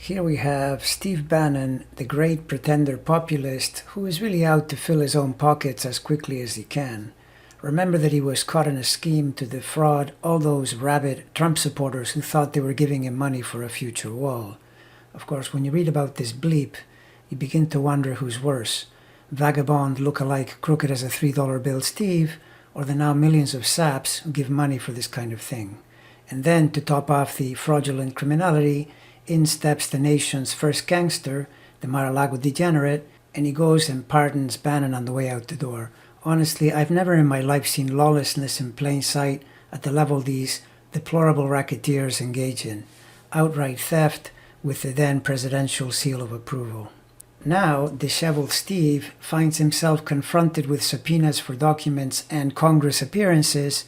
Here we have Steve Bannon, the great pretender populist, who is really out to fill his own pockets as quickly as he can. Remember that he was caught in a scheme to defraud all those rabid Trump supporters who thought they were giving him money for a future wall. Of course, when you read about this bleep, you begin to wonder who's worse. Vagabond, look-alike, crooked as a $3 bill Steve, or the now millions of saps who give money for this kind of thing. And then, to top off the fraudulent criminality, in steps the nation's first gangster, the Mar-a-Lago degenerate, and he goes and pardons Bannon on the way out the door. Honestly, I've never in my life seen lawlessness in plain sight at the level these deplorable racketeers engage in. Outright theft with the then presidential seal of approval. Now, disheveled Steve finds himself confronted with subpoenas for documents and Congress appearances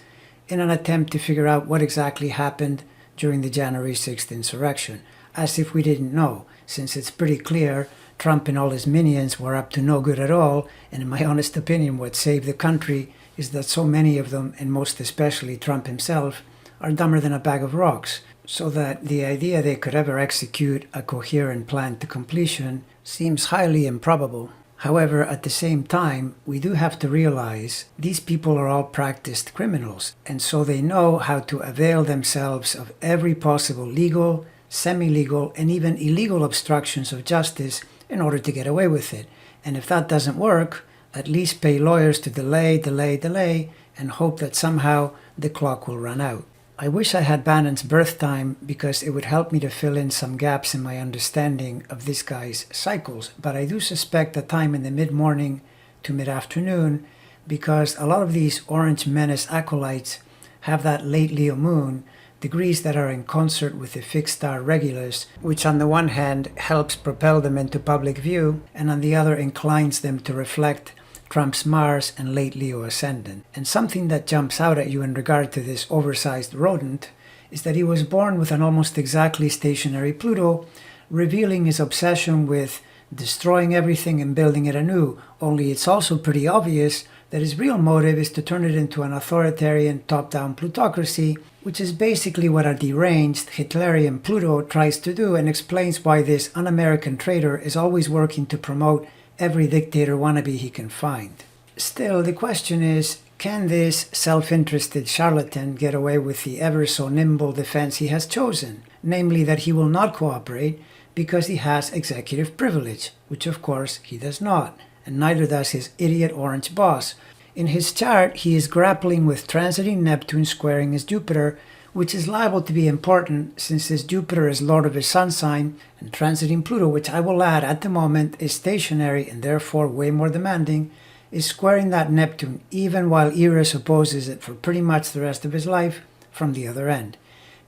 in an attempt to figure out what exactly happened during the January 6th insurrection. As if we didn't know, since it's pretty clear Trump and all his minions were up to no good at all, and in my honest opinion what saved the country is that so many of them, and most especially Trump himself, are dumber than a bag of rocks, so that the idea they could ever execute a coherent plan to completion seems highly improbable. However, at the same time, we do have to realize these people are all practiced criminals, and so they know how to avail themselves of every possible legal, semi-legal, and even illegal obstructions of justice in order to get away with it. And if that doesn't work, at least pay lawyers to delay, and hope that somehow the clock will run out. I wish I had Bannon's birth time because it would help me to fill in some gaps in my understanding of this guy's cycles, but I do suspect a time in the mid-morning to mid-afternoon because a lot of these Orange Menace acolytes have that late Leo moon, degrees that are in concert with the fixed star Regulus, which on the one hand helps propel them into public view, and on the other inclines them to reflect Trump's Mars and late Leo ascendant. And something that jumps out at you in regard to this oversized rodent is that he was born with an almost exactly stationary Pluto, revealing his obsession with destroying everything and building it anew, only it's also pretty obvious that his real motive is to turn it into an authoritarian top-down plutocracy, which is basically what a deranged Hitlerian Pluto tries to do, and explains why this un-American traitor is always working to promote every dictator wannabe he can find. Still, the question is, can this self-interested charlatan get away with the ever-so-nimble defense he has chosen? Namely that he will not cooperate because he has executive privilege, which of course he does not, and neither does his idiot orange boss. In his chart, he is grappling with transiting Neptune squaring his Jupiter, which is liable to be important since his Jupiter is lord of his sun sign, and transiting Pluto, which I will add at the moment is stationary and therefore way more demanding, is squaring that Neptune even while Eris opposes it for pretty much the rest of his life from the other end.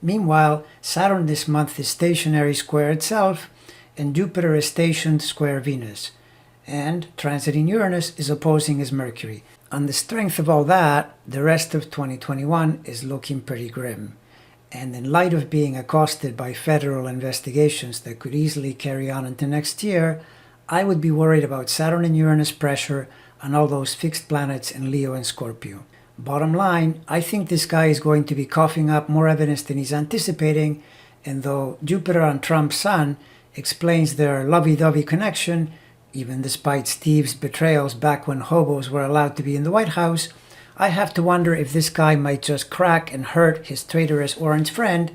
Meanwhile, Saturn this month is stationary square itself, and Jupiter is stationed square Venus, and transiting Uranus is opposing his Mercury. On the strength of all that, the rest of 2021 is looking pretty grim. And in light of being accosted by federal investigations that could easily carry on into next year, I would be worried about Saturn and Uranus pressure on all those fixed planets in Leo and Scorpio. Bottom line, I think this guy is going to be coughing up more evidence than he's anticipating, and though Jupiter on Trump's Sun explains their lovey-dovey connection, even despite Steve's betrayals back when hobos were allowed to be in the White House, I have to wonder if this guy might just crack and hurt his traitorous orange friend,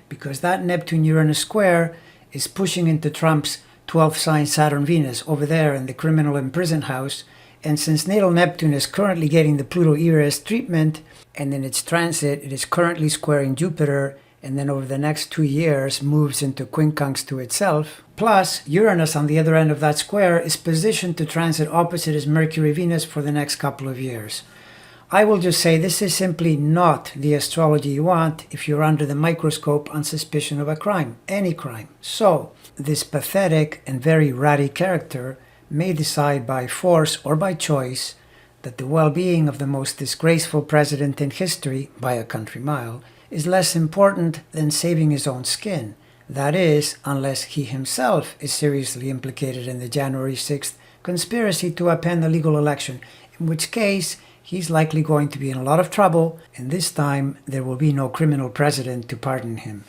because that Neptune-Uranus square is pushing into Trump's 12th sign Saturn-Venus over there in the criminal imprisoned house, and since natal Neptune is currently getting the Pluto-Eris treatment, and in its transit it is currently squaring Jupiter, and then over the next 2 years moves into quincunx to itself. Plus, Uranus on the other end of that square is positioned to transit opposite as Mercury-Venus for the next couple of years. I will just say this is simply not the astrology you want if you're under the microscope on suspicion of a crime, any crime. So, this pathetic and very ratty character may decide by force or by choice that the well-being of the most disgraceful president in history, by a country mile, is less important than saving his own skin. That is, unless he himself is seriously implicated in the January 6th conspiracy to append a legal election, in which case he's likely going to be in a lot of trouble, and this time there will be no criminal president to pardon him.